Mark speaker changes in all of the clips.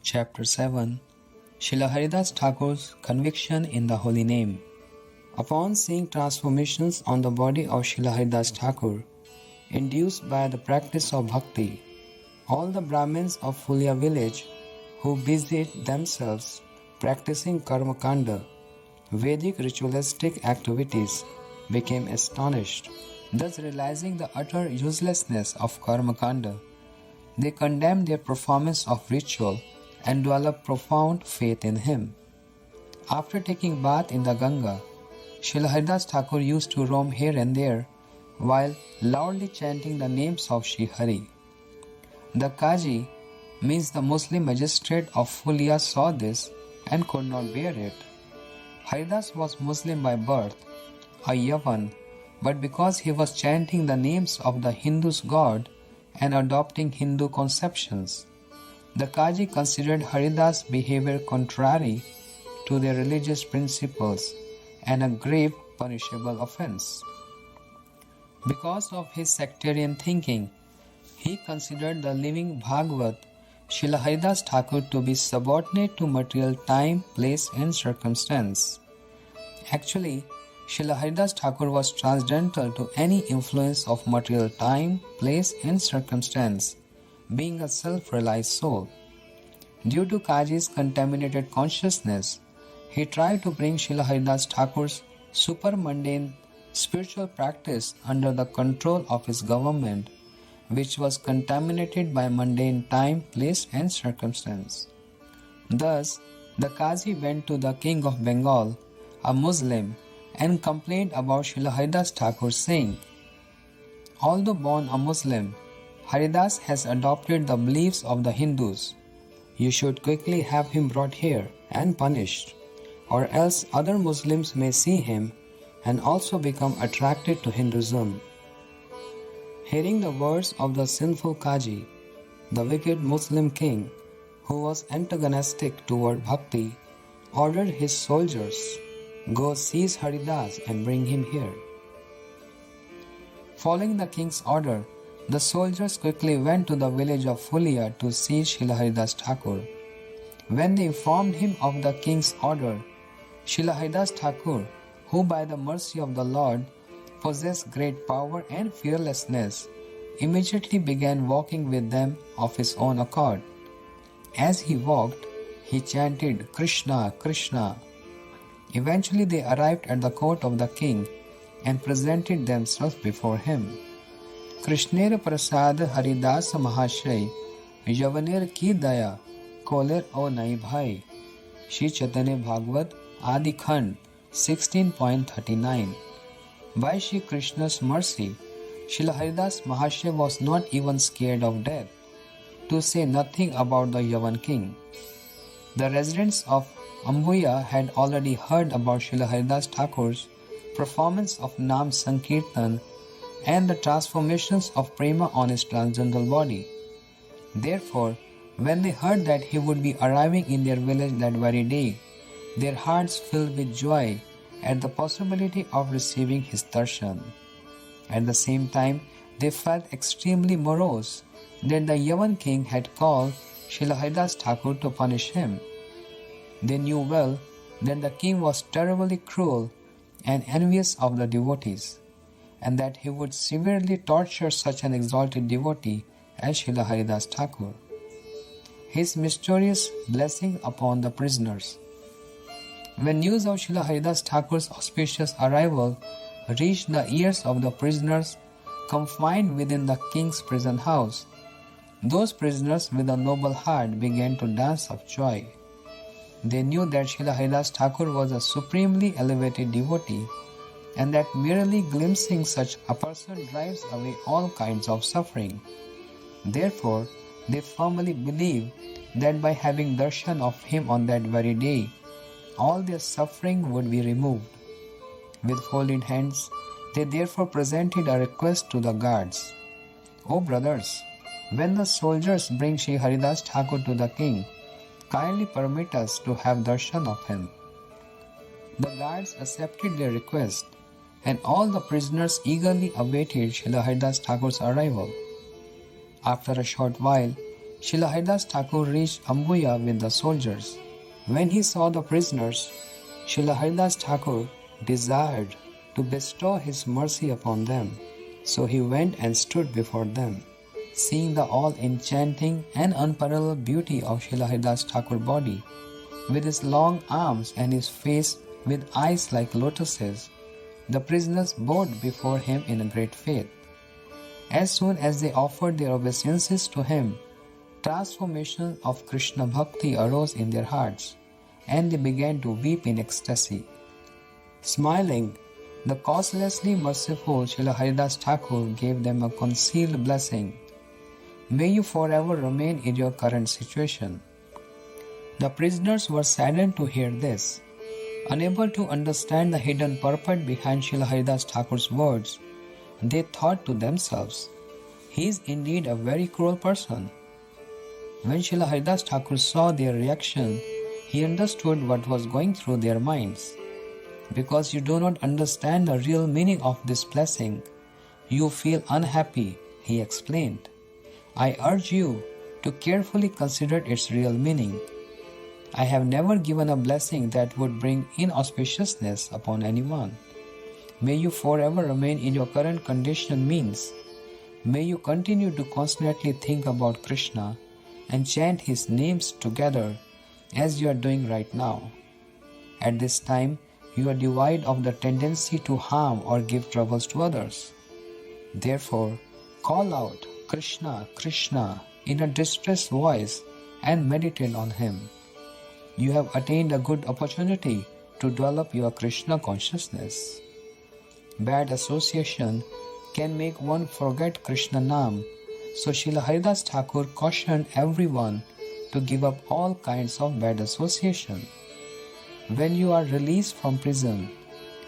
Speaker 1: Chapter 7 Srila Haridas Thakur's Conviction in the Holy Name. Upon seeing transformations on the body of Srila Haridas Thakur, induced by the practice of bhakti, all the Brahmins of Fulia village who busied themselves practicing karma kanda, Vedic ritualistic activities, became astonished. Thus, realizing the utter uselessness of karma kanda, they condemned their performance of ritual and developed profound faith in him. After taking bath in the Ganga, Srila Haridas Thakur used to roam here and there while loudly chanting the names of Sri Hari. The Kaji, means the Muslim magistrate of Fulia, saw this and could not bear it. Haridas was Muslim by birth, a Yavan, but because he was chanting the names of the Hindus' god and adopting Hindu conceptions, the Kaji considered Haridas' behavior contrary to their religious principles and a grave punishable offense. Because of his sectarian thinking, he considered the living Bhagavat Srila Haridas Thakur to be subordinate to material time, place and circumstance. Actually, Srila Haridas Thakur was transcendental to any influence of material time, place and circumstance, being a self-realized soul. Due to Kaji's contaminated consciousness, he tried to bring Srila Haridas Thakur's super-mundane spiritual practice under the control of his government, which was contaminated by mundane time, place and circumstance. Thus, the Qazi went to the king of Bengal, a Muslim, and complained about Srila Haridas Thakur, saying, "Although born a Muslim, Haridas has adopted the beliefs of the Hindus. You should quickly have him brought here and punished, or else other Muslims may see him and also become attracted to Hinduism." Hearing the words of the sinful Kaji, the wicked Muslim king, who was antagonistic toward bhakti, ordered his soldiers, "Go seize Haridas and bring him here." Following the king's order, the soldiers quickly went to the village of Fulia to seize Srila Haridas Thakur. When they informed him of the king's order, Srila Haridas Thakur, who by the mercy of the Lord possessed great power and fearlessness, immediately began walking with them of his own accord. As he walked, he chanted "Krishna, Krishna." Eventually they arrived at the court of the king and presented themselves before him. "Krishner prasad Haridas Mahashay, Yavaner ki daya, koler o nai bhai." Shri Chaitanya Bhagavat Adi Khand 16.39. By Shri Krishna's mercy, Srila Haridas Mahasaya was not even scared of death, to say nothing about the Yavan king. The residents of Ambuya had already heard about Srila Haridas Thakur's performance of Nam Sankirtan and the transformations of Prema on his transcendental body. Therefore, when they heard that he would be arriving in their village that very day, their hearts filled with joy at the possibility of receiving his darshan. At the same time, they felt extremely morose that the Yavan king had called Srila Haridas Thakur to punish him. They knew well that the king was terribly cruel and envious of the devotees, and that he would severely torture such an exalted devotee as Srila Haridas Thakur. His mysterious blessing upon the prisoners. When news of Srila Haridas Thakur's auspicious arrival reached the ears of the prisoners confined within the king's prison house, those prisoners with a noble heart began to dance of joy. They knew that Srila Haridas Thakur was a supremely elevated devotee, and that merely glimpsing such a person drives away all kinds of suffering. Therefore, they firmly believed that by having darshan of him on that very day, all their suffering would be removed. With folded hands, they therefore presented a request to the guards. "O brothers, when the soldiers bring Sri Haridas Thakur to the king, kindly permit us to have darshan of him." The guards accepted their request, and all the prisoners eagerly awaited Srila Haridas Thakur's arrival. After a short while, Srila Haridas Thakur reached Ambuya with the soldiers. When he saw the prisoners, Srila Haridas Thakur desired to bestow his mercy upon them. So he went and stood before them. Seeing the all-enchanting and unparalleled beauty of Srila Haridas Thakur body, with his long arms and his face with eyes like lotuses, the prisoners bowed before him in great faith. As soon as they offered their obeisances to him, transformation of Krishna Bhakti arose in their hearts, and they began to weep in ecstasy. Smiling, the causelessly merciful Srila Haridas Thakur gave them a concealed blessing. May you forever remain in your current situation. The prisoners were saddened to hear this. Unable to understand the hidden purport behind Srila Haridas Thakur's words, they thought to themselves, "He is indeed a very cruel person." When Srila Haridas Thakur saw their reaction, he understood what was going through their minds. Because you do not understand the real meaning of this blessing, you feel unhappy, he explained. I urge you to carefully consider its real meaning. I have never given a blessing that would bring inauspiciousness upon anyone. May you forever remain in your current condition means, may you continue to constantly think about Krishna and chant his names together as you are doing right now. At this time, you are devoid of the tendency to harm or give troubles to others. Therefore, call out Krishna, Krishna in a distressed voice and meditate on him. You have attained a good opportunity to develop your Krishna consciousness. Bad association can make one forget Krishna Nam, so Srila Haridas Thakur cautioned everyone to give up all kinds of bad association. When you are released from prison,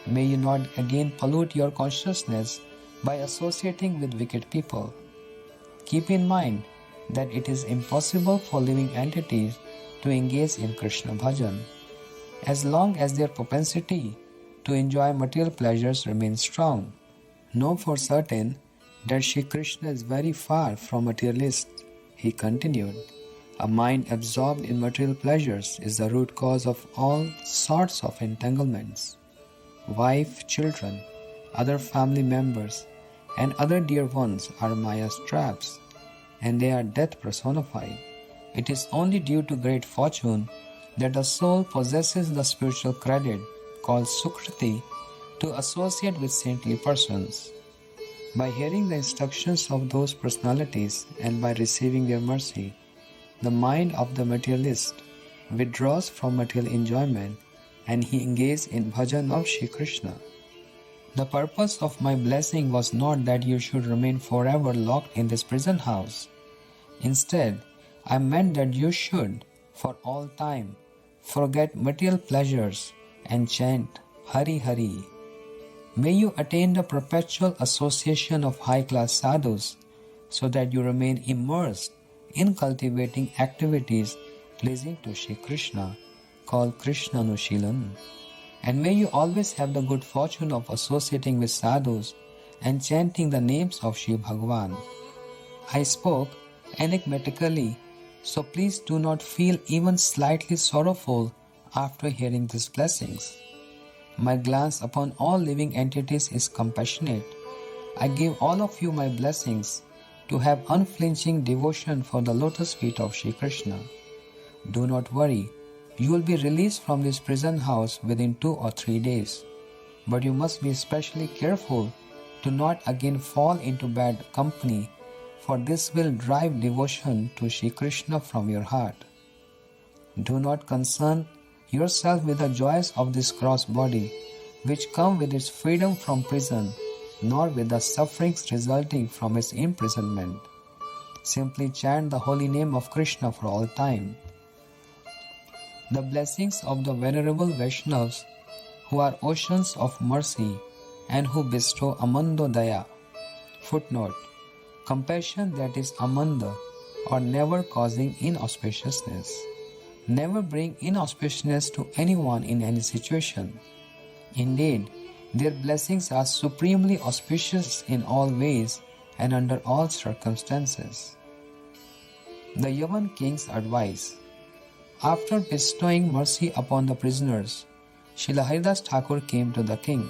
Speaker 1: may you not again pollute your consciousness by associating with wicked people. Keep in mind that it is impossible for living entities to engage in Krishna bhajan, as long as their propensity to enjoy material pleasures remains strong. Know for certain that Shri Krishna is very far from materialists, he continued. A mind absorbed in material pleasures is the root cause of all sorts of entanglements. Wife, children, other family members, and other dear ones are Maya's traps, and they are death personified. It is only due to great fortune that a soul possesses the spiritual credit called Sukriti to associate with saintly persons. By hearing the instructions of those personalities and by receiving their mercy, the mind of the materialist withdraws from material enjoyment and he engages in bhajan of Shri Krishna. The purpose of my blessing was not that you should remain forever locked in this prison house. Instead, I meant that you should, for all time, forget material pleasures and chant Hari Hari. May you attain the perpetual association of high-class sadhus so that you remain immersed in cultivating activities pleasing to Shri Krishna, called Krishna Anushilan. And may you always have the good fortune of associating with sadhus and chanting the names of Shri Bhagavan. I spoke enigmatically, so please do not feel even slightly sorrowful after hearing these blessings. My glance upon all living entities is compassionate. I give all of you my blessings to have unflinching devotion for the lotus feet of Shri Krishna. Do not worry, you will be released from this prison house within 2 or 3 days. But you must be especially careful to not again fall into bad company, for this will drive devotion to Shri Krishna from your heart. Do not concern yourself with the joys of this cross body, which come with its freedom from prison, nor with the sufferings resulting from its imprisonment. Simply chant the holy name of Krishna for all time. The blessings of the venerable Vaishnavas, who are oceans of mercy and who bestow Amando Daya. Footnote: compassion that is Amanda, or never causing inauspiciousness. Never bring inauspiciousness to anyone in any situation. Indeed, their blessings are supremely auspicious in all ways and under all circumstances. The Yavan king's advice. After bestowing mercy upon the prisoners, Srila Haridas Thakur came to the king.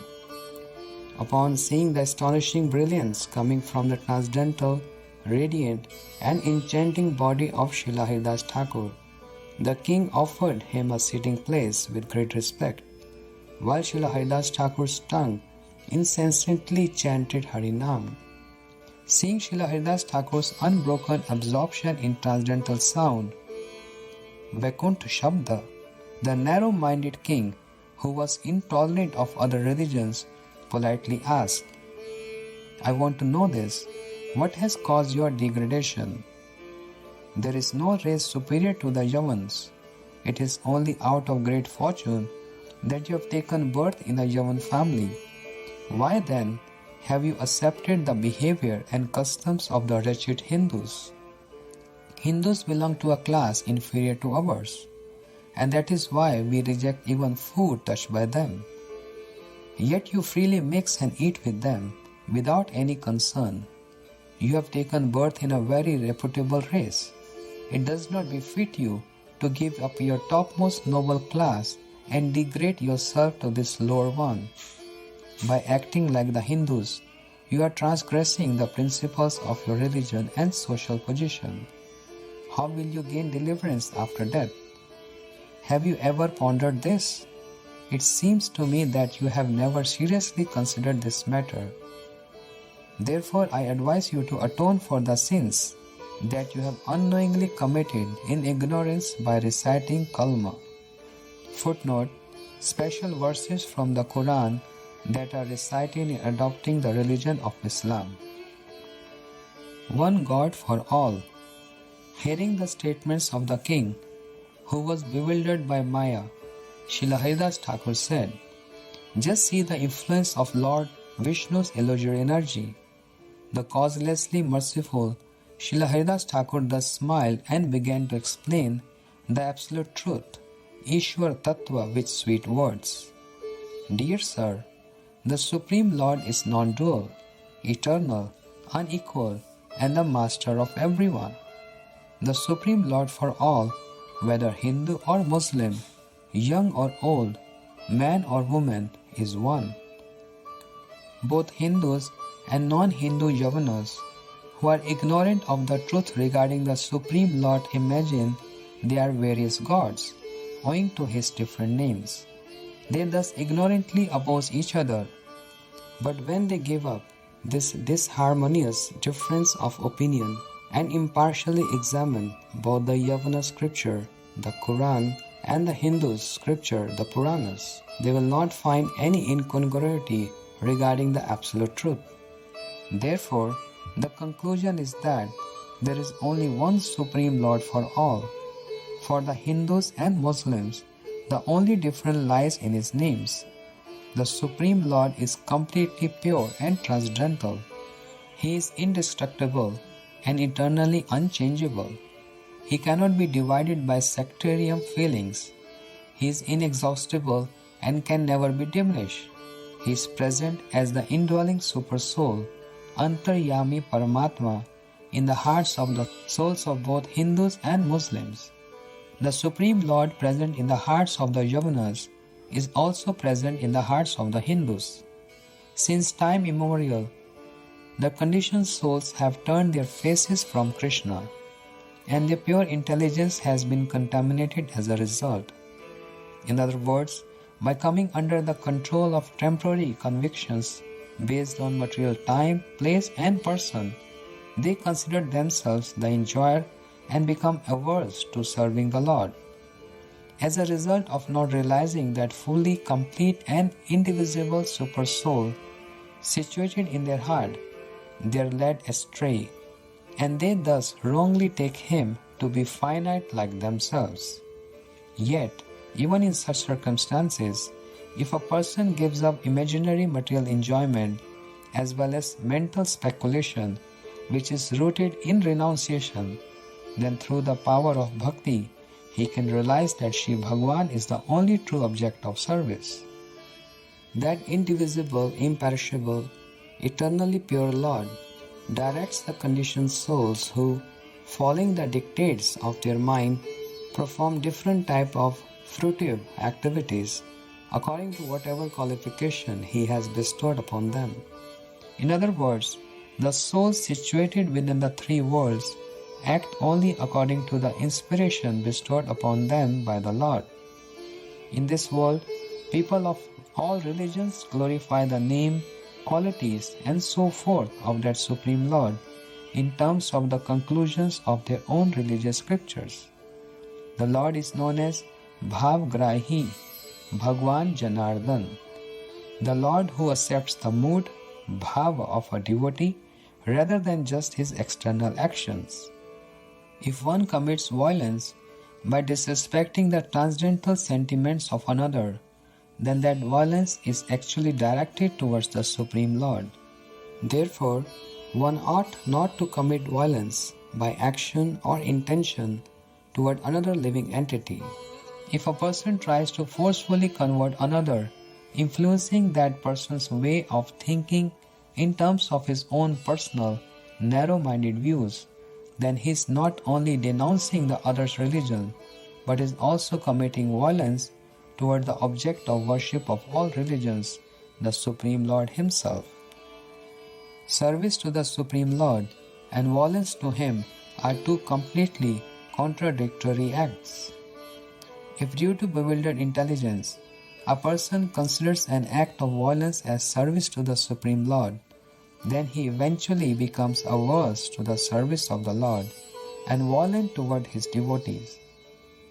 Speaker 1: Upon seeing the astonishing brilliance coming from the transcendental, radiant and enchanting body of Srila Haridas Thakur, the king offered him a sitting place with great respect, while Srila Haridas Thakur's tongue incessantly chanted Harinam. Seeing Srila Haridas Thakur's unbroken absorption in transcendental sound, Vaikuntha Shabda, the narrow-minded king, who was intolerant of other religions, politely asked, "I want to know this. What has caused your degradation? There is no race superior to the Yavans. It is only out of great fortune that you have taken birth in a Yavan family. Why then have you accepted the behavior and customs of the wretched Hindus? Hindus belong to a class inferior to ours, and that is why we reject even food touched by them. Yet you freely mix and eat with them without any concern. You have taken birth in a very reputable race. It does not befit you to give up your topmost noble class and degrade yourself to this lower one. By acting like the Hindus, you are transgressing the principles of your religion and social position. How will you gain deliverance after death? Have you ever pondered this? It seems to me that you have never seriously considered this matter. Therefore, I advise you to atone for the sins that you have unknowingly committed in ignorance by reciting Kalma." Footnote: Special verses from the Quran that are recited in adopting the religion of Islam. One God for all. Hearing the statements of the king, who was bewildered by Maya, Srila Haridas Thakur said, "Just see the influence of Lord Vishnu's illusory energy." The causelessly merciful Srila Haridas Thakur thus smiled and began to explain the absolute truth, Ishwar Tattva, with sweet words. "Dear sir, the Supreme Lord is non-dual, eternal, unequal, and the master of everyone. The Supreme Lord for all, whether Hindu or Muslim, young or old, man or woman, is one. Both Hindus and non-Hindu Yavanas who are ignorant of the truth regarding the Supreme Lord imagine they are various gods, owing to his different names. They thus ignorantly oppose each other. But when they give up this disharmonious difference of opinion and impartially examine both the Yavana scripture, the Quran, and the Hindu scripture, the Puranas, they will not find any incongruity regarding the absolute truth. Therefore, the conclusion is that there is only one Supreme Lord for all. For the Hindus and Muslims, the only difference lies in his names. The Supreme Lord is completely pure and transcendental. He is indestructible and eternally unchangeable. He cannot be divided by sectarian feelings. He is inexhaustible and can never be diminished. He is present as the indwelling Supersoul, Antaryami Paramatma, in the hearts of the souls of both Hindus and Muslims. The Supreme Lord present in the hearts of the Yavanas is also present in the hearts of the Hindus. Since time immemorial, the conditioned souls have turned their faces from Krishna, and their pure intelligence has been contaminated as a result. In other words, by coming under the control of temporary convictions based on material time, place, and person, they consider themselves the enjoyer and become averse to serving the Lord. As a result of not realizing that fully complete and indivisible super soul situated in their heart, they are led astray, and they thus wrongly take him to be finite like themselves. Yet, even in such circumstances, if a person gives up imaginary material enjoyment as well as mental speculation, which is rooted in renunciation, then through the power of bhakti, he can realize that Shri Bhagavan is the only true object of service. That indivisible, imperishable, eternally pure Lord directs the conditioned souls who, following the dictates of their mind, perform different type of fruitive activities according to whatever qualification he has bestowed upon them. In other words, the souls situated within the three worlds act only according to the inspiration bestowed upon them by the Lord. In this world, people of all religions glorify the name, qualities, and so forth of that Supreme Lord in terms of the conclusions of their own religious scriptures. The Lord is known as Bhavgrahi, Bhagwan Janardhan, the Lord who accepts the mood, bhava of a devotee rather than just his external actions. If one commits violence by disrespecting the transcendental sentiments of another, then that violence is actually directed towards the Supreme Lord. Therefore, one ought not to commit violence by action or intention toward another living entity. If a person tries to forcefully convert another, influencing that person's way of thinking in terms of his own personal, narrow-minded views, then he is not only denouncing the other's religion, but is also committing violence toward the object of worship of all religions, the Supreme Lord Himself. Service to the Supreme Lord and violence to Him are two completely contradictory acts. If due to bewildered intelligence, a person considers an act of violence as service to the Supreme Lord, then he eventually becomes averse to the service of the Lord and violent toward his devotees.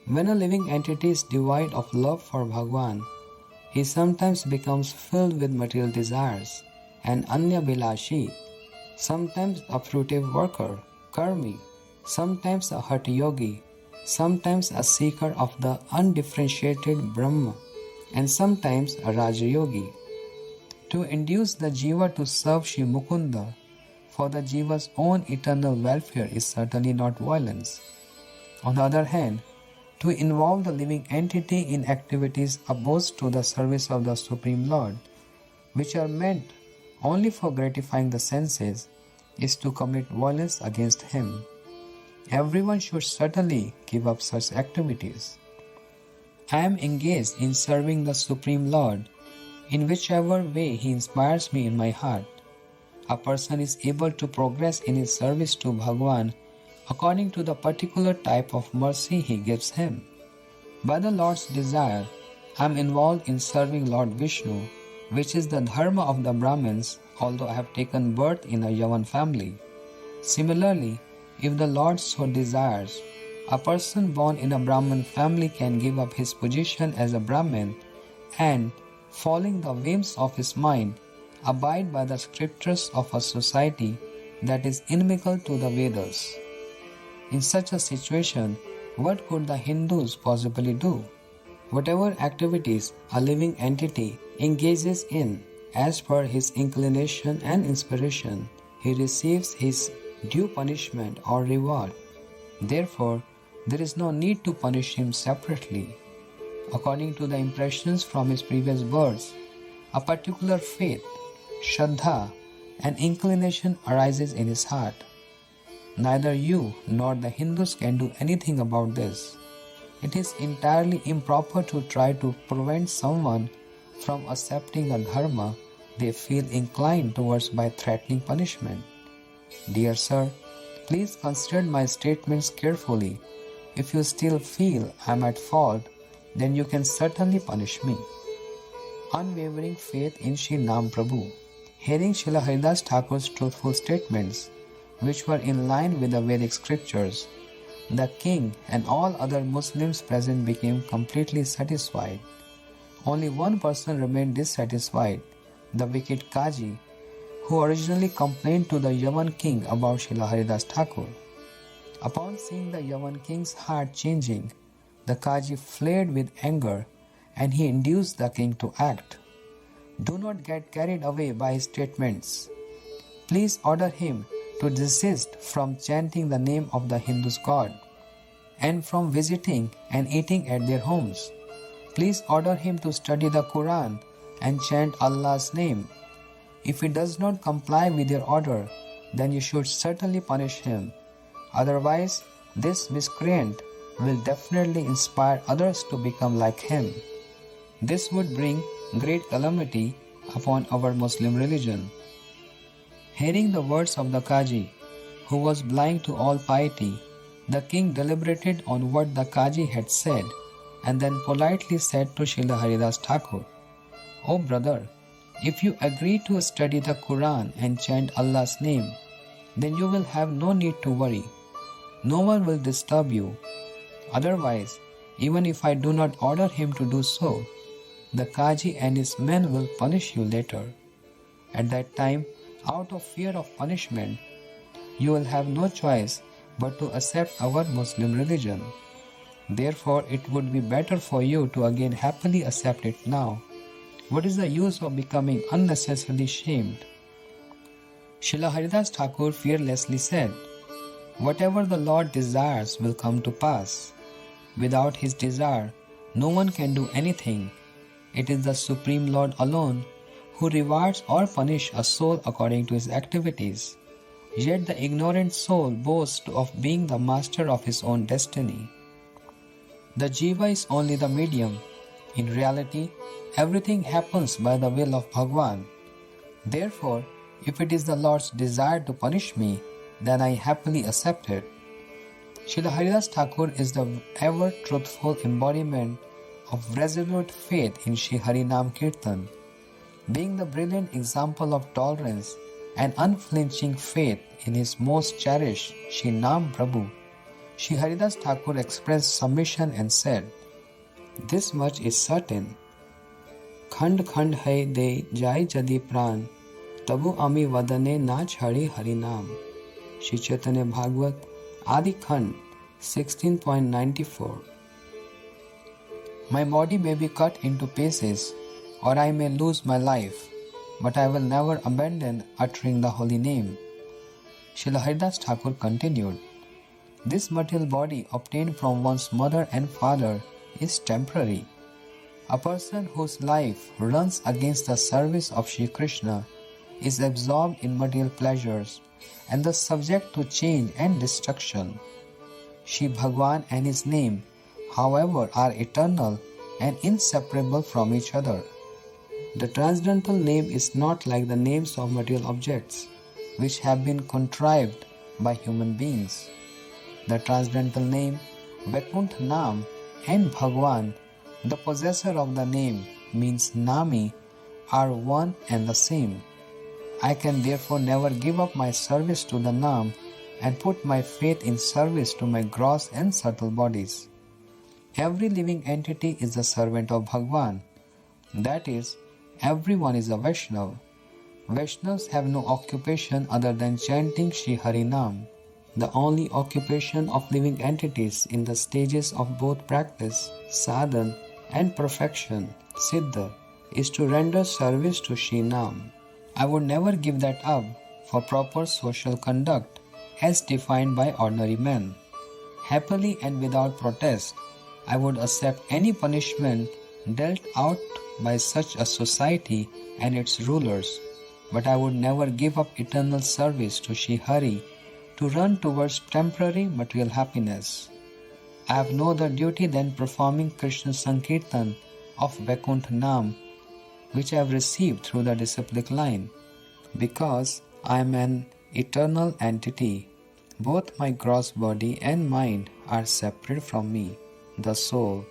Speaker 1: When a living entity is devoid of love for Bhagwan, he sometimes becomes filled with material desires, an Anyabilashi, sometimes a fruitive worker, Karmi, sometimes a Hatha Yogi, sometimes a seeker of the undifferentiated Brahma, and sometimes a Raja Yogi. To induce the Jiva to serve Shri Mukunda for the Jiva's own eternal welfare is certainly not violence. On the other hand, to involve the living entity in activities opposed to the service of the Supreme Lord, which are meant only for gratifying the senses, is to commit violence against Him. Everyone should certainly give up such activities. I am engaged in serving the Supreme Lord in whichever way He inspires me in my heart. A person is able to progress in his service to Bhagwan according to the particular type of mercy He gives him. By the Lord's desire, I am involved in serving Lord Vishnu, which is the dharma of the Brahmins, although I have taken birth in a Yavan family. Similarly, if the Lord so desires, a person born in a Brahmin family can give up his position as a Brahmin and, following the whims of his mind, abide by the scriptures of a society that is inimical to the Vedas. In such a situation, what could the Hindus possibly do? Whatever activities a living entity engages in as per his inclination and inspiration, he receives his due punishment or reward. Therefore, there is no need to punish him separately. According to the impressions from his previous births, a particular faith, Shraddha, and inclination arises in his heart. Neither you nor the Hindus can do anything about this. It is entirely improper to try to prevent someone from accepting a dharma they feel inclined towards by threatening punishment. Dear sir, please consider my statements carefully. If you still feel I am at fault, then you can certainly punish me. Unwavering faith in Shri Nam Prabhu. Hearing Srila Haridas Thakur's truthful statements, which were in line with the Vedic scriptures, the king and all other Muslims present became completely satisfied. Only one person remained dissatisfied, the wicked Kaji, who originally complained to the Yavan king about Srila Haridas Thakur. Upon seeing the Yavan king's heart changing, the Kaji flared with anger and he induced the king to act. Do not get carried away by his statements. Please order him to desist from chanting the name of the Hindu's god and from visiting and eating at their homes. Please order him to study the Quran and chant Allah's name. If he does not comply with your order, then you should certainly punish him. Otherwise, this miscreant will definitely inspire others to become like him. This would bring great calamity upon our Muslim religion. Hearing the words of the Qazi, who was blind to all piety, the king deliberated on what the Qazi had said and then politely said to Srila Haridas Thakur, "O brother, if you agree to study the Quran and chant Allah's name, then you will have no need to worry. No one will disturb you. Otherwise, even if I do not order him to do so, the Qazi and his men will punish you later. At that time, out of fear of punishment, you will have no choice but to accept our Muslim religion. Therefore, it would be better for you to again happily accept it now. What is the use of becoming unnecessarily shamed?" Srila Haridas Thakur fearlessly said, "Whatever the Lord desires will come to pass. Without His desire, no one can do anything. It is the Supreme Lord alone who rewards or punishes a soul according to his activities. Yet the ignorant soul boasts of being the master of his own destiny. The Jiva is only the medium. In reality, everything happens by the will of Bhagwan. Therefore, if it is the Lord's desire to punish me, then I happily accept it." Srila Haridas Thakur is the ever truthful embodiment of resolute faith in Shri Harinam Kirtan. Being the brilliant example of tolerance and unflinching faith in his most cherished Shri Nam Prabhu, Shri Haridas Thakur expressed submission and said, "This much is certain. Khand khand hai de jai jadi pran, tabu ami vadane na chhadi Harinam." Shri Chaitanya Bhagavat, Adi Khand, 16.94. My body may be cut into pieces, or I may lose my life, but I will never abandon uttering the holy name. Srila Haridas Thakur continued, "This material body obtained from one's mother and father is temporary. A person whose life runs against the service of Shri Krishna is absorbed in material pleasures and thus subject to change and destruction. Shri Bhagwan and his name, however, are eternal and inseparable from each other. The transcendental name is not like the names of material objects, which have been contrived by human beings. The transcendental name, Vaikuntha Nam, and Bhagwan, the possessor of the name, means Nami, are one and the same. I can therefore never give up my service to the Nam and put my faith in service to my gross and subtle bodies. Every living entity is the servant of Bhagwan. That is, everyone is a Vaishnava. Vaishnavas have no occupation other than chanting Shri Harinam. The only occupation of living entities in the stages of both practice, sadhan, and perfection, siddha, is to render service to Shri Nam. I would never give that up for proper social conduct as defined by ordinary men. Happily and without protest, I would accept any punishment dealt out by such a society and its rulers, but I would never give up eternal service to Shri Hari to run towards temporary material happiness. I have no other duty than performing Krishna Sankirtan of Vaikuntha Nam, which I have received through the disciplic line. Because I am an eternal entity, both my gross body and mind are separate from me, the soul,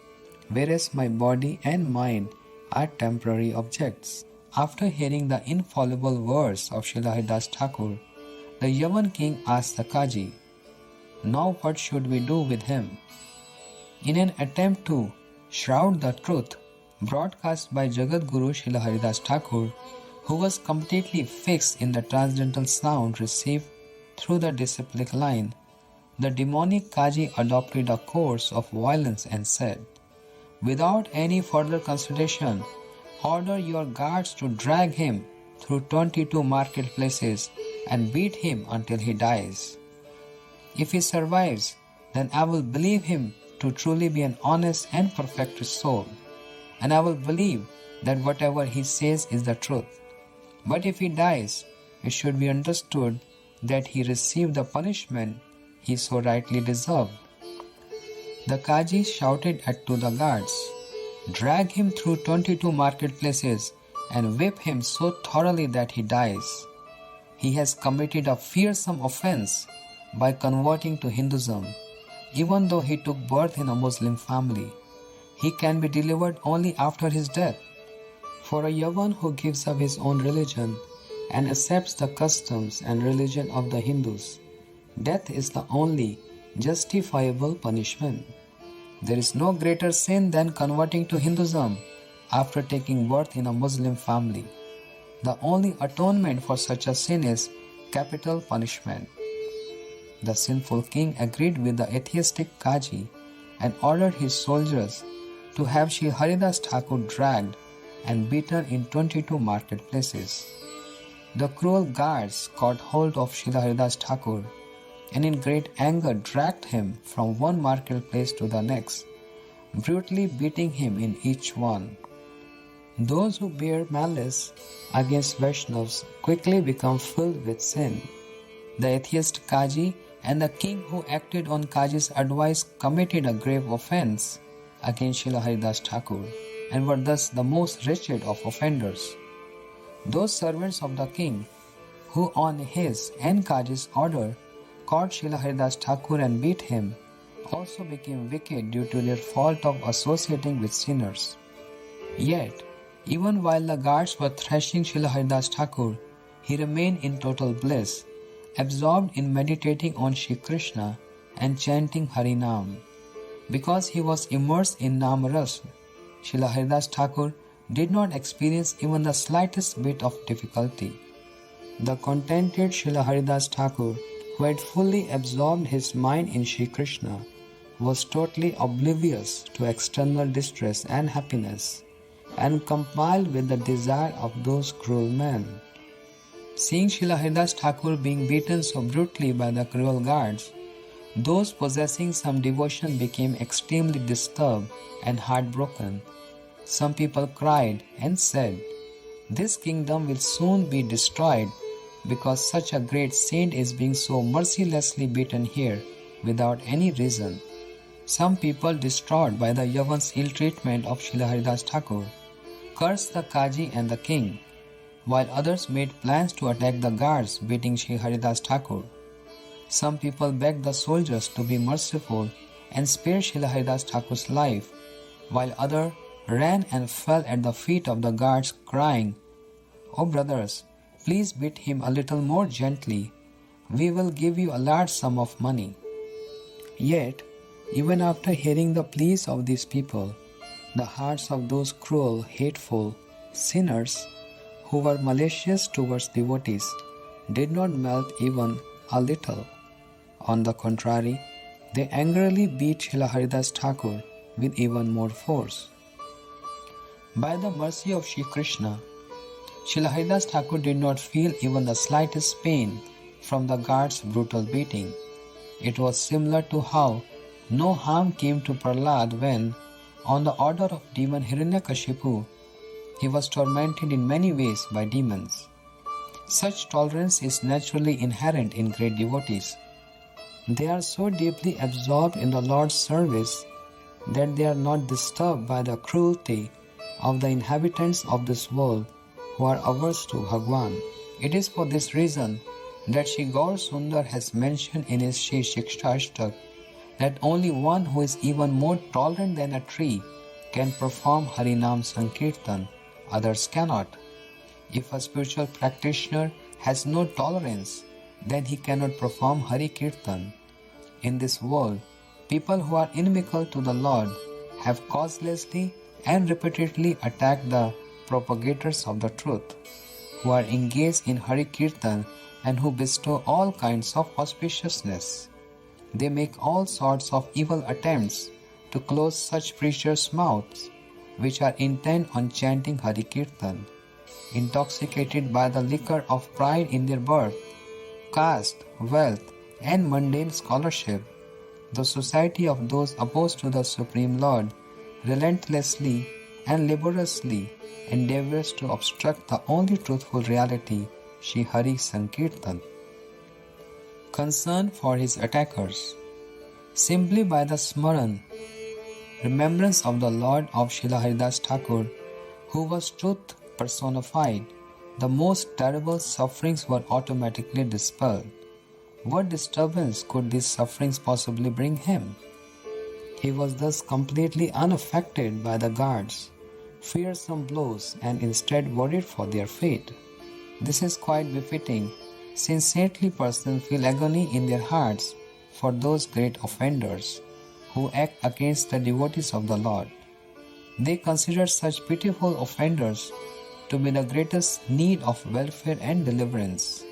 Speaker 1: whereas my body and mind are temporary objects." After hearing the infallible words of Srila Haridas Thakur, the Yavan king asked the Qazi, "Now what should we do with him?" In an attempt to shroud the truth broadcast by Jagat Guru Srila Haridas Thakur, who was completely fixed in the transcendental sound received through the disciplic line, the demonic Qazi adopted a course of violence and said, "Without any further consideration, order your guards to drag him through 22 marketplaces and beat him until he dies. If he survives, then I will believe him to truly be an honest and perfected soul, and I will believe that whatever he says is the truth. But if he dies, it should be understood that he received the punishment he so rightly deserved. The Kaji shouted to the guards, "Drag him through 22 marketplaces and whip him so thoroughly that he dies. He has committed a fearsome offense by converting to Hinduism. Even though he took birth in a Muslim family, he can be delivered only after his death. For a Yavan who gives up his own religion and accepts the customs and religion of the Hindus, death is the only justifiable punishment. There is no greater sin than converting to Hinduism after taking birth in a Muslim family. The only atonement for such a sin is capital punishment." The sinful king agreed with the atheistic Kaji and ordered his soldiers to have Shri Haridas Thakur dragged and beaten in 22 marketplaces. The cruel guards caught hold of Shri Haridas Thakur and in great anger dragged him from one marketplace to the next, brutally beating him in each one. Those who bear malice against Vaishnavas quickly become filled with sin. The atheist Kaji and the king who acted on Kaji's advice committed a grave offense against Srila Haridas Thakur and were thus the most wretched of offenders. Those servants of the king who on his and Kaji's order caught Srila Haridas Thakur and beat him also became wicked due to their fault of associating with sinners. Yet, even while the guards were thrashing Srila Haridas Thakur, he remained in total bliss, absorbed in meditating on Shri Krishna and chanting Harinam. Because he was immersed in Namaras, Srila Haridas Thakur did not experience even the slightest bit of difficulty. The contented Srila Haridas Thakur, who had fully absorbed his mind in Shri Krishna, was totally oblivious to external distress and happiness, and compiled with the desire of those cruel men. Seeing Srila Haridas Thakur being beaten so brutally by the cruel guards, those possessing some devotion became extremely disturbed and heartbroken. Some people cried and said, "This kingdom will soon be destroyed because such a great saint is being so mercilessly beaten here without any reason." Some people, distraught by the Yavan's ill treatment of Srila Haridas Thakur, cursed the Kaji and the king, while others made plans to attack the guards beating Sri Haridas Thakur. Some people begged the soldiers to be merciful and spare Srila Haridas Thakur's life, while others ran and fell at the feet of the guards crying, "Oh brothers, please beat him a little more gently. We will give you a large sum of money." Yet, even after hearing the pleas of these people, the hearts of those cruel, hateful sinners who were malicious towards devotees did not melt even a little. On the contrary, they angrily beat Srila Haridas Thakur with even more force. By the mercy of Shri Krishna, Srila Haridas Thakur did not feel even the slightest pain from the guards' brutal beating. It was similar to how no harm came to Prahlad when, on the order of demon Hiranyakashipu, he was tormented in many ways by demons. Such tolerance is naturally inherent in great devotees. They are so deeply absorbed in the Lord's service that they are not disturbed by the cruelty of the inhabitants of this world who are averse to Bhagwan. It is for this reason that Shri Gaur Sundar has mentioned in his Shri Shikshashtak that only one who is even more tolerant than a tree can perform Harinam Sankirtan, others cannot. If a spiritual practitioner has no tolerance, then he cannot perform Hari Kirtan. In this world, people who are inimical to the Lord have causelessly and repeatedly attacked the propagators of the truth, who are engaged in Hari Kirtan and who bestow all kinds of auspiciousness. They make all sorts of evil attempts to close such preachers' mouths, which are intent on chanting Hari Kirtan, intoxicated by the liquor of pride in their birth, caste, wealth, and mundane scholarship. The society of those opposed to the Supreme Lord relentlessly and laboriously endeavors to obstruct the only truthful reality, Shri Hari Sankirtan. concern for his attackers. Simply by the Smaran, remembrance of the Lord of Srila Haridas Thakur, who was truth personified, the most terrible sufferings were automatically dispelled. What disturbance could these sufferings possibly bring him? He was thus completely unaffected by the guards' fearsome blows and instead worried for their fate. This is quite befitting, since saintly persons feel agony in their hearts for those great offenders who act against the devotees of the Lord. They consider such pitiful offenders to be the greatest need of welfare and deliverance.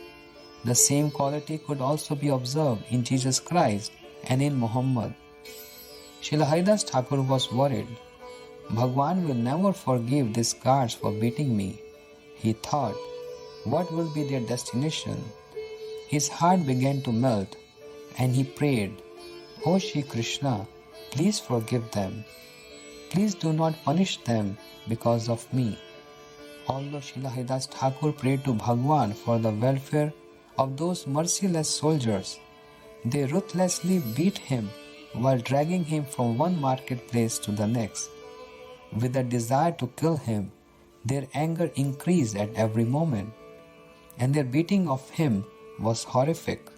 Speaker 1: The same quality could also be observed in Jesus Christ and in Muhammad. Srila Haridas Thakur was worried. Bhagwan will never forgive these guards for beating me. He thought, what will be their destination? His heart began to melt and he prayed, O Shri Krishna, please forgive them. Please do not punish them because of me. Although Srila Haridas Thakur prayed to Bhagwan for the welfare of those merciless soldiers, they ruthlessly beat him while dragging him from one marketplace to the next. With a desire to kill him, their anger increased at every moment, and their beating of him was horrific.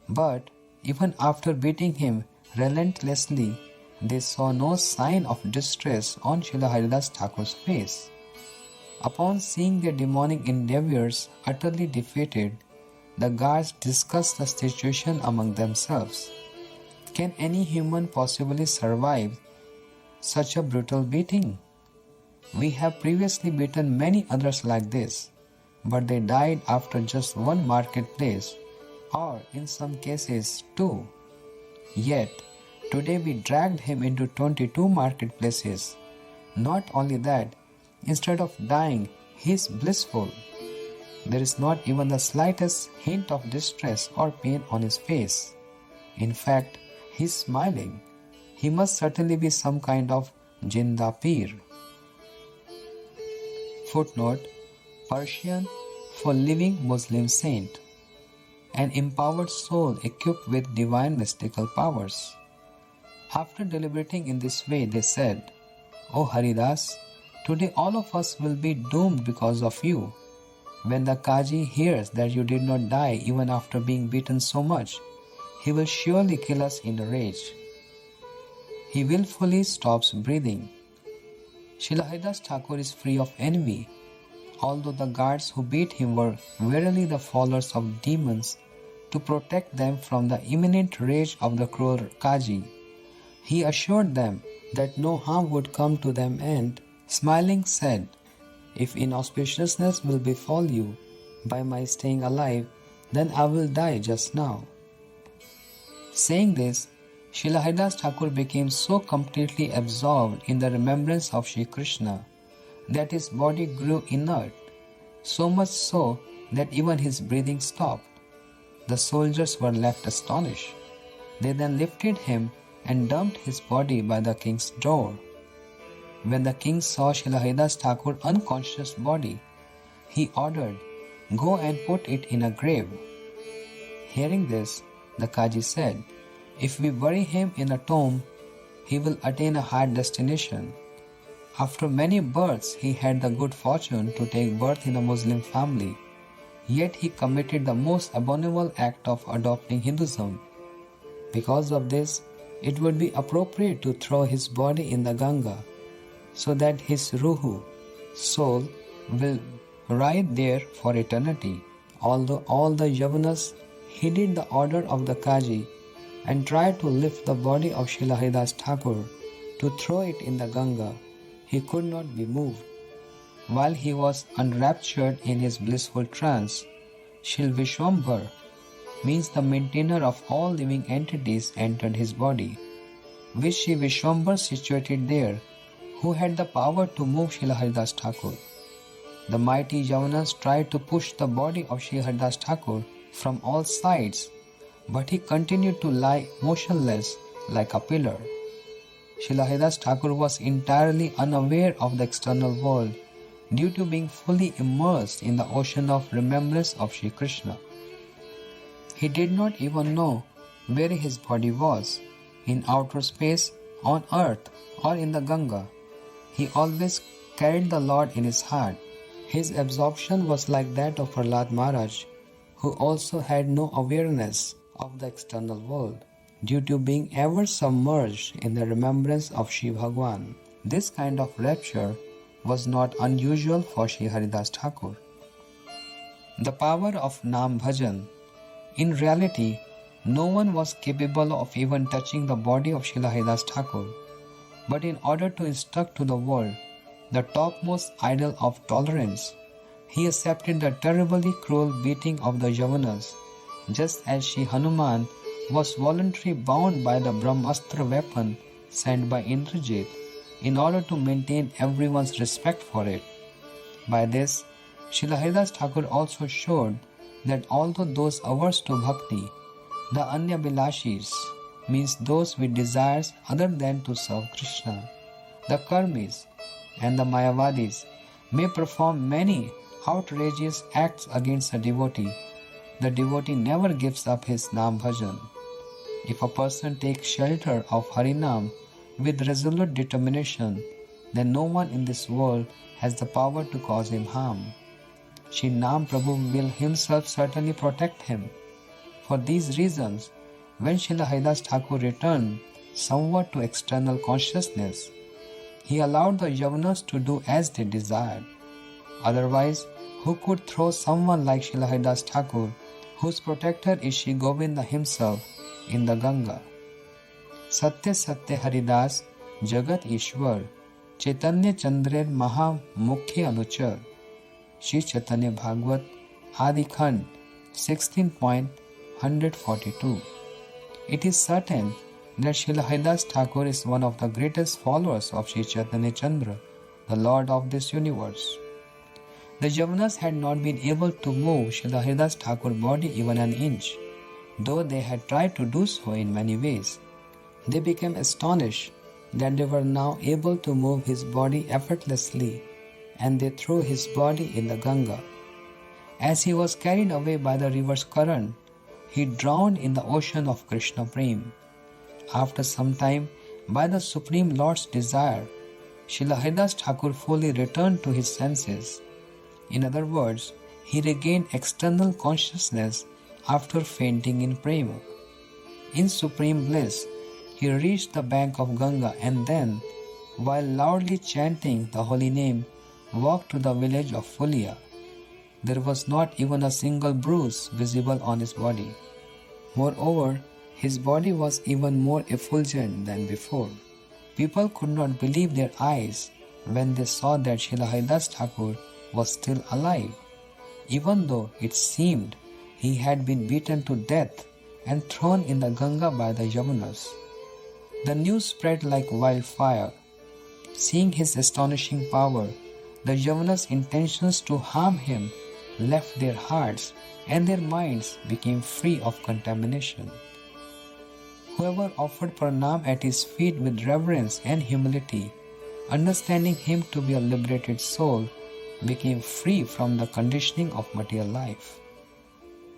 Speaker 1: But even after beating him relentlessly, they saw no sign of distress on Srila Haridas Thakur's face. Upon seeing their demonic endeavors utterly defeated, the guards discussed the situation among themselves. Can any human possibly survive such a brutal beating? We have previously beaten many others like this, but they died after just one marketplace, or in some cases two. Yet, today we dragged him into 22 marketplaces. Not only that, instead of dying, he is blissful. There is not even the slightest hint of distress or pain on his face. In fact, he is smiling. He must certainly be some kind of Jinda Peer. Footnote: Persian for living Muslim saint, an empowered soul equipped with divine mystical powers. After deliberating in this way, they said, O Haridas, today all of us will be doomed because of you. When the Kaji hears that you did not die even after being beaten so much, he will surely kill us in a rage. He willfully stops breathing. Srila Haridas Thakur is free of envy. Although the guards who beat him were verily the followers of demons to protect them from the imminent rage of the cruel Kaji, he assured them that no harm would come to them and, smiling, said, If inauspiciousness will befall you by my staying alive, then I will die just now. Saying this, Srila Haridas Thakur became so completely absorbed in the remembrance of Shri Krishna that his body grew inert, so much so that even his breathing stopped. The soldiers were left astonished. They then lifted him and dumped his body by the king's door. When the king saw Srila Haridas Thakur's unconscious body, he ordered, Go and put it in a grave. Hearing this, the Kaji said, If we bury him in a tomb, he will attain a higher destination. After many births, he had the good fortune to take birth in a Muslim family, yet he committed the most abominable act of adopting Hinduism. Because of this, it would be appropriate to throw his body in the Ganga, so that his ruhu, soul, will ride there for eternity. Although all the Yavanas heeded the order of the Kaji and tried to lift the body of Srila Haridas Thakur to throw it in the Ganga, he could not be moved. While he was enraptured in his blissful trance, Shri Vishwambhar, means the maintainer of all living entities, entered his body, which Shri Vishwambhar situated there, who had the power to move Srila Haridas Thakur. The mighty Yavanas tried to push the body of Sri Haridas Thakur from all sides, but he continued to lie motionless like a pillar. Srila Haridas Thakur was entirely unaware of the external world due to being fully immersed in the ocean of remembrance of Shri Krishna. He did not even know where his body was, in outer space, on earth, or in the Ganga. He always carried the Lord in his heart. His absorption was like that of Prahlad Maharaj, who also had no awareness of the external world, due to being ever submerged in the remembrance of Shiv Bhagwan. This kind of rapture was not unusual for Sri Haridas Thakur. The power of Nam Bhajan. In reality, no one was capable of even touching the body of Srila Haridas Thakur. But in order to instruct to the world the topmost ideal of tolerance, he accepted the terribly cruel beating of the Yavanas, just as Sri Hanuman was voluntarily bound by the Brahmastra weapon sent by Indrajit in order to maintain everyone's respect for it. By this, Srila Haridas Thakur also showed that although those averse to bhakti, the Anyabilashis, means those with desires other than to serve Krishna, the Karmis and the Mayavadis, may perform many outrageous acts against a devotee, the devotee never gives up his Nam Bhajan. If a person takes shelter of Harinam with resolute determination, then no one in this world has the power to cause him harm. Shri Nam Prabhu will himself certainly protect him. For these reasons, when Srila Haridas Thakur returned somewhat to external consciousness, he allowed the Yavanas to do as they desired. Otherwise, who could throw someone like Srila Haridas Thakur, whose protector is Shri Govinda himself, in the Ganga? Satya Satya Haridas Jagat Ishwar Chaitanya Chandrer Maha Mukhya Anuchar Shri Chaitanya Bhagavat Adi Khand 16.142. It is certain that Srila Haridas Thakur is one of the greatest followers of Shri Chaitanya Chandra, the Lord of this universe. The Yavanas had not been able to move Srila Haridas Thakur's body even an inch, though they had tried to do so in many ways. They became astonished that they were now able to move his body effortlessly, and they threw his body in the Ganga. As he was carried away by the river's current, he drowned in the ocean of Krishna Prem. After some time, by the Supreme Lord's desire, Srila Haridas Thakur fully returned to his senses. In other words, he regained external consciousness after fainting in prema. In supreme bliss, he reached the bank of Ganga and then, while loudly chanting the holy name, walked to the village of Fulia. There was not even a single bruise visible on his body. Moreover, his body was even more effulgent than before. People could not believe their eyes when they saw that Srila Haridas Thakur was still alive, even though it seemed he had been beaten to death and thrown in the Ganga by the Yavanas. The news spread like wildfire. Seeing his astonishing power, the Yavanas' intentions to harm him left their hearts and their minds became free of contamination. Whoever offered pranam at his feet with reverence and humility, understanding him to be a liberated soul, became free from the conditioning of material life.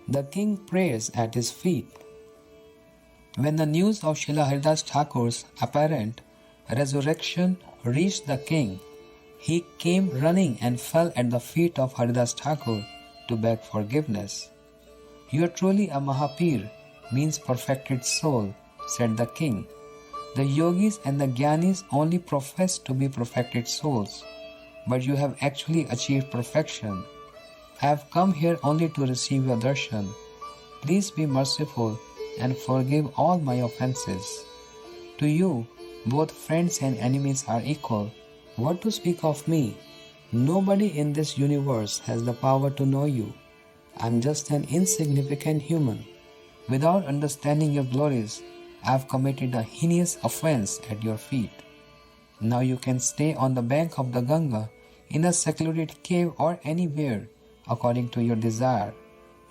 Speaker 1: The king prays at his feet. When the news of Srila Haridas Thakur's apparent resurrection reached the king, he came running and fell at the feet of Haridas Thakur to beg forgiveness. "You are truly a Mahapir," means perfected soul, said the king. "The yogis and the jnanis only profess to be perfected souls, but you have actually achieved perfection. I have come here only to receive your darshan. Please be merciful and forgive all my offenses. To you, both friends and enemies are equal. What to speak of me? Nobody in this universe has the power to know you. I am just an insignificant human. Without understanding your glories, I have committed a heinous offense at your feet. Now you can stay on the bank of the Ganga, in a secluded cave or anywhere, according to your desire.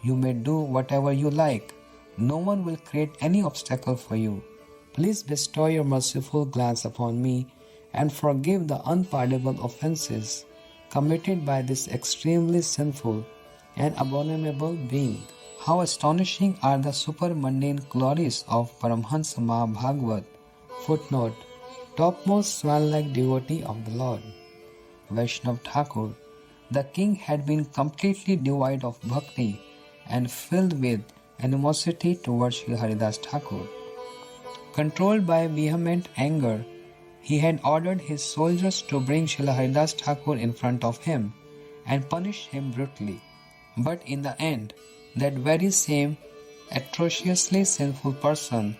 Speaker 1: You may do whatever you like. No one will create any obstacle for you. Please bestow your merciful glance upon me and forgive the unpardonable offenses committed by this extremely sinful and abominable being. How astonishing are the supermundane glories of Paramhansa Mahabhagavat. Footnote: topmost swan-like devotee of the Lord. Vaishnav Thakur. The king had been completely devoid of bhakti and filled with animosity towards Sri Haridas Thakur. Controlled by vehement anger, he had ordered his soldiers to bring Srila Haridas Thakur in front of him and punish him brutally. But in the end, that very same atrociously sinful person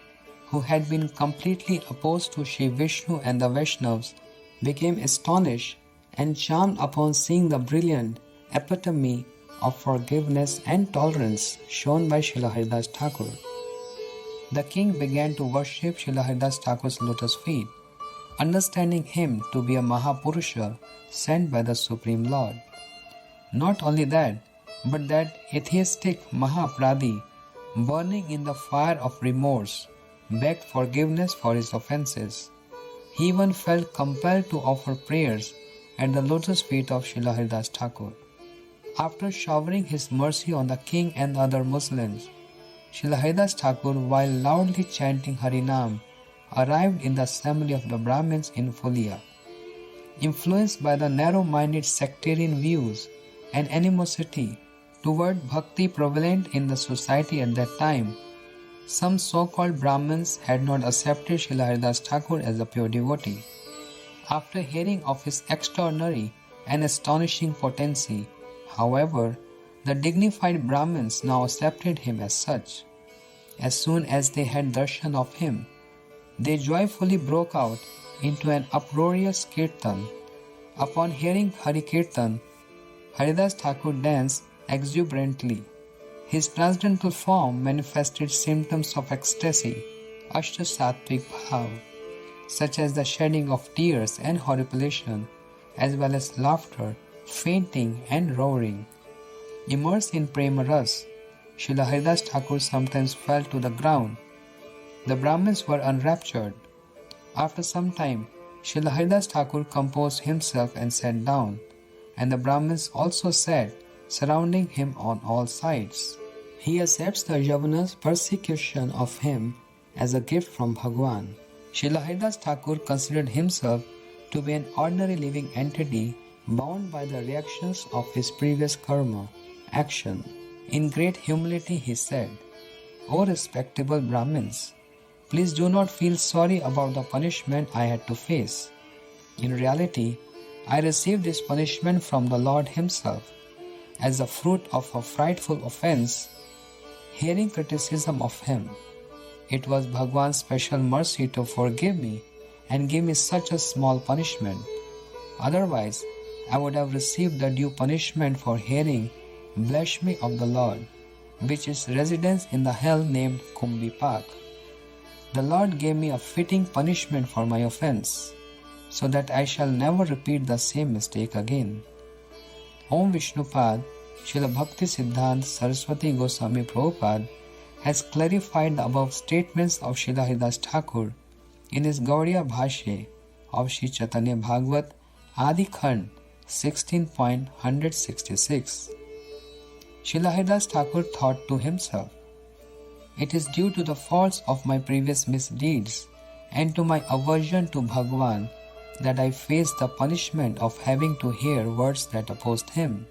Speaker 1: who had been completely opposed to Sri Vishnu and the Vaishnavas became astonished and charmed upon seeing the brilliant epitome of forgiveness and tolerance shown by Srila Haridas Thakur. The king began to worship Srila Haridas Thakur's lotus feet, understanding him to be a Mahapurusha sent by the Supreme Lord. Not only that, but that atheistic Mahapradi, burning in the fire of remorse, begged forgiveness for his offences. He even felt compelled to offer prayers at the lotus feet of Srila Haridas Thakur. After showering his mercy on the king and other Muslims, Srila Haridas Thakur, while loudly chanting Harinam, arrived in the assembly of the Brahmins in Fulia. Influenced by the narrow-minded sectarian views and animosity toward bhakti prevalent in the society at that time, some so-called Brahmins had not accepted Srila Haridas Thakur as a pure devotee. After hearing of his extraordinary and astonishing potency, however, the dignified Brahmins now accepted him as such. As soon as they had darshan of him, they joyfully broke out into an uproarious kirtan. Upon hearing Hari Kirtan, Haridas Thakur danced exuberantly. His transcendental form manifested symptoms of ecstasy, Ashta-sattvic bhav, such as the shedding of tears and horripilation, as well as laughter, fainting and roaring. Immersed in prema ras, Srila Haridas Thakur sometimes fell to the ground. The Brahmins were enraptured. After some time, Srila Haridas Thakur composed himself and sat down, and the Brahmins also sat, surrounding him on all sides. He accepts the Yavana's persecution of him as a gift from Bhagwan. Srila Haridas Thakur considered himself to be an ordinary living entity bound by the reactions of his previous karma, action. In great humility he said, "O respectable Brahmins, please do not feel sorry about the punishment I had to face. In reality, I received this punishment from the Lord Himself as a fruit of a frightful offense, hearing criticism of Him. It was Bhagwan's special mercy to forgive me and give me such a small punishment. Otherwise, I would have received the due punishment for hearing blasphemy of the Lord, which is residence in the hell named Kumbhipak. The Lord gave me a fitting punishment for my offense, so that I shall never repeat the same mistake again." Om Vishnupad, Srila Bhakti Siddhanta Saraswati Goswami Prabhupada has clarified the above statements of Srila Haridas Thakur in his Gaudiya Bhashya of Sri Chaitanya Bhagavat Adi Khand 16.166. Srila Haridas Thakur thought to himself, "It is due to the faults of my previous misdeeds and to my aversion to Bhagwan that I face the punishment of having to hear words that opposed him.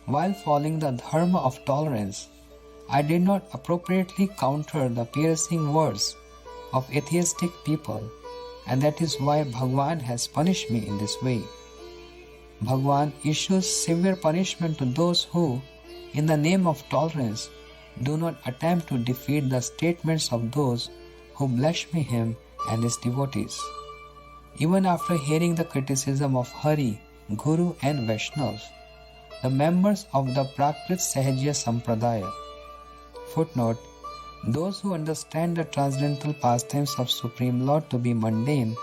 Speaker 1: While following the dharma of tolerance, I did not appropriately counter the piercing words of atheistic people, and that is why Bhagwan has punished me in this way. Bhagwan issues severe punishment to those who, in the name of tolerance, do not attempt to defeat the statements of those who blaspheme him and his devotees. Even after hearing the criticism of Hari, Guru and Vaishnavas, the members of the Prakrit Sahajya Sampradaya." Footnote: those who understand the transcendental pastimes of Supreme Lord to be mundane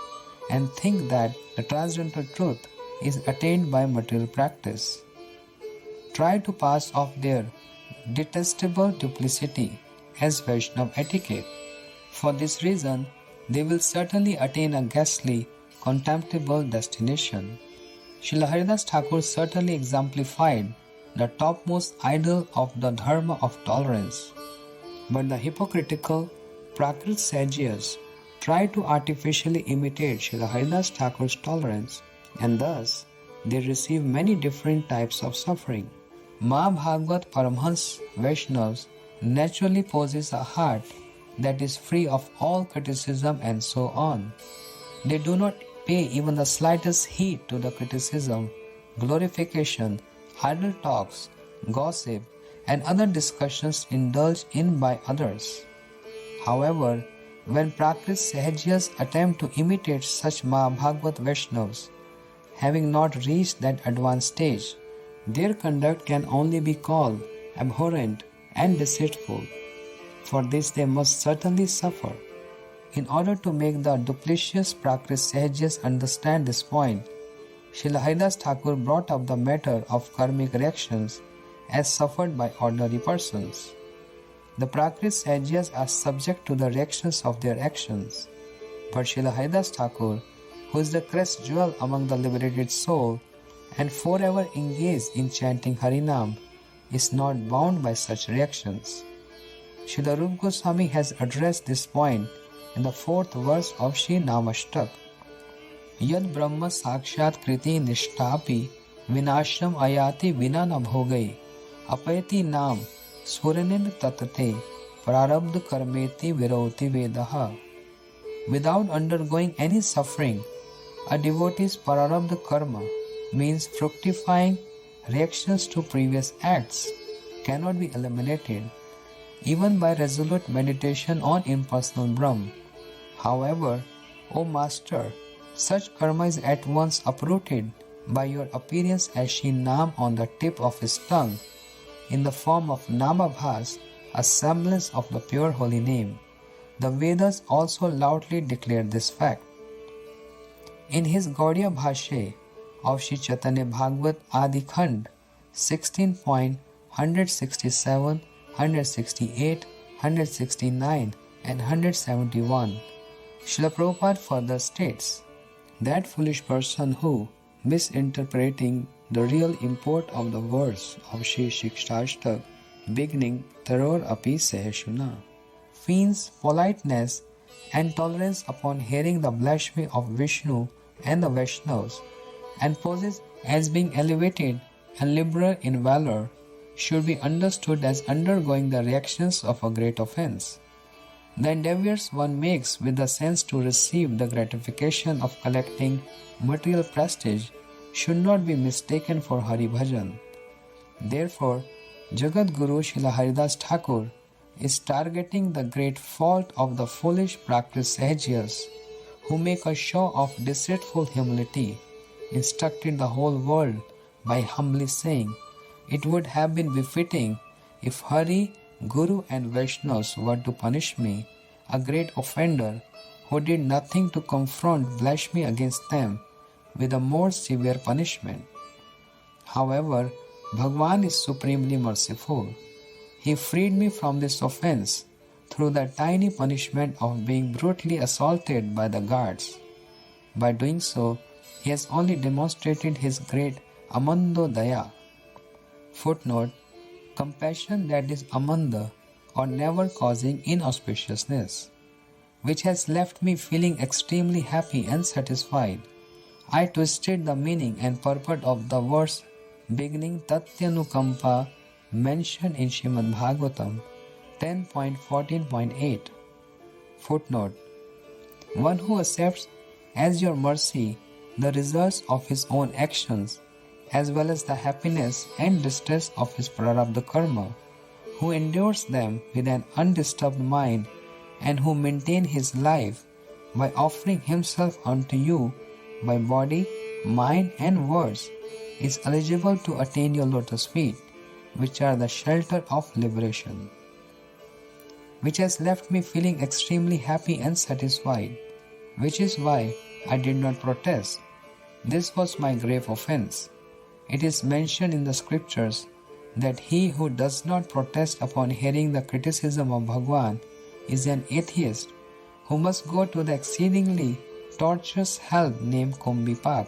Speaker 1: and think that the transcendental truth is attained by material practice, try to pass off their detestable duplicity as Vaishnava etiquette. For this reason, they will certainly attain a ghastly, contemptible destination. Srila Haridas Thakur certainly exemplified the topmost idol of the dharma of tolerance. But the hypocritical Prakrit sages try to artificially imitate Srila Haridas Thakur's tolerance, and thus they receive many different types of suffering. Mahabhagavat Paramhans Vaishnavas naturally possess a heart that is free of all criticism and so on. They do not pay even the slightest heed to the criticism, glorification, idle talks, gossip, and other discussions indulged in by others. However, when Prakrit Sahajas attempt to imitate such Mahabhagavat Vaishnavas, having not reached that advanced stage, their conduct can only be called abhorrent and deceitful. For this they must certainly suffer. In order to make the duplicitous Prakrit Sahajas understand this point, Srila Haridas Thakur brought up the matter of karmic reactions as suffered by ordinary persons. The Prakrit Sahajas are subject to the reactions of their actions, but Srila Haridas Thakur, who is the crest jewel among the liberated soul and forever engaged in chanting Harinam, is not bound by such reactions. Srila Rupa Goswami has addressed this point in the 4th verse of Shri Namashtak. Yad Brahma Sakshat Kriti Nishtapi Vinasham Ayati Vina na Bhogai Apayati Nam Suranin Tatate Prarabdha Karmeti Viroti Vedaha. Without undergoing any suffering, a devotee's Prarabdha Karma means fructifying reactions to previous acts cannot be eliminated even by resolute meditation on impersonal Brahm. However, O Master, such karma is at once uprooted by your appearance as Shri Nam on the tip of his tongue, in the form of Namabhas, a semblance of the pure holy name. The Vedas also loudly declare this fact. In his Gaudiya Bhashya of Shri Chaitanya Bhagavat Adi Khand 16.167, 168, 169 and 171, Srila Prabhupada further states that foolish person who, misinterpreting the real import of the verse of Shri Shikshashtak beginning Taror Api Seheshuna, feigns politeness and tolerance upon hearing the blasphemy of Vishnu and the Vaishnavas, and poses as being elevated and liberal in valor, should be understood as undergoing the reactions of a great offense. The endeavors one makes with the sense to receive the gratification of collecting material prestige should not be mistaken for Hari Bhajan. Therefore, Jagat Guru Srila Haridas Thakur is targeting the great fault of the foolish Prakrit Sahajas who make a show of deceitful humility, instructing the whole world by humbly saying, "It would have been befitting if Hari, Guru and Vaishnavas were to punish me, a great offender, who did nothing to confront blasphemy against them, with a more severe punishment." However, Bhagwan is supremely merciful. He freed me from this offense through the tiny punishment of being brutally assaulted by the guards. By doing so, he has only demonstrated his great Amando Daya. Footnote: compassion that is amanda or never causing inauspiciousness, which has left me feeling extremely happy and satisfied. I twisted the meaning and purport of the verse beginning Tatyanukampa mentioned in Srimad Bhagavatam 10.14.8. Footnote: one who accepts as your mercy the results of his own actions, as well as the happiness and distress of his prarabdha karma, who endures them with an undisturbed mind, and who maintain his life by offering himself unto you by body, mind and words, is eligible to attain your lotus feet, which are the shelter of liberation. Which has left me feeling extremely happy and satisfied, which is why I did not protest. This was my grave offense. It is mentioned in the scriptures that he who does not protest upon hearing the criticism of Bhagwan is an atheist who must go to the exceedingly torturous hell named Kumbipak.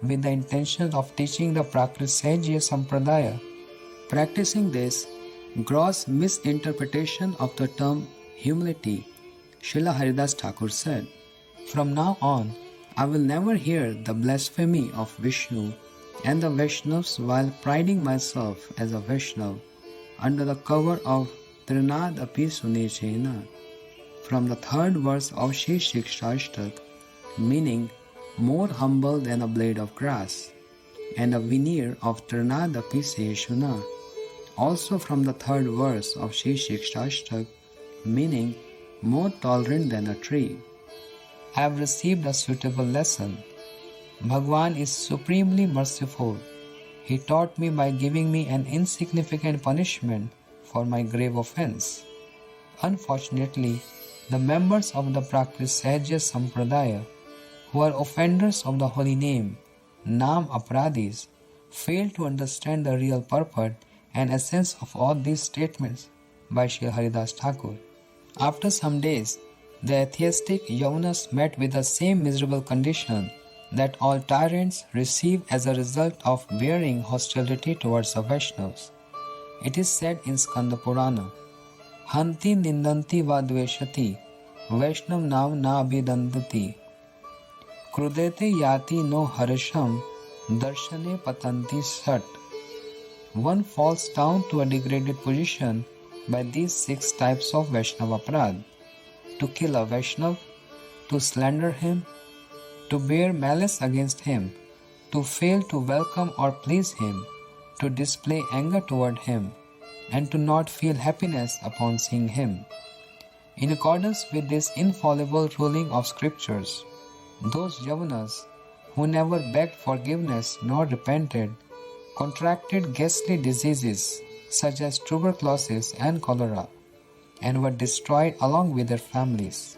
Speaker 1: with the intention of teaching the Prakrit-Sahajya Sampradaya. Practicing this gross misinterpretation of the term humility, Srila Haridas Thakur said, "From now on, I will never hear the blasphemy of Vishnu and the Vaishnavas while priding myself as a Vaishnav under the cover of Trinad Api Sunechena." From the third verse of Shri Shikshashtak, meaning more humble than a blade of grass, and a veneer of Trinad Api Seshuna. Also from the third verse of Shri Shikshashtak, meaning more tolerant than a tree. I have received a suitable lesson. Bhagwan is supremely merciful. He taught me by giving me an insignificant punishment for my grave offense. Unfortunately, the members of the Prakrit-Sahajya Sampradaya, who are offenders of the holy name, Nam Aparadhis, fail to understand the real purport and essence of all these statements by Sri Haridas Thakur. After some days, the atheistic Yavanas met with the same miserable condition that all tyrants receive as a result of bearing hostility towards the Vaishnavas. It is said in Skanda Purana, "Hanti nindanti va dveshati, Vaishnav nav na abhidandati, krudete yati no harasham, darshane patanti sat." One falls down to a degraded position by these 6 types of Vaishnava aparadh: to kill a Vaishnav, to slander him, to bear malice against him, to fail to welcome or please him, to display anger toward him, and to not feel happiness upon seeing him. In accordance with this infallible ruling of scriptures, those Yavanas who never begged forgiveness nor repented contracted ghastly diseases such as tuberculosis and cholera, and were destroyed along with their families.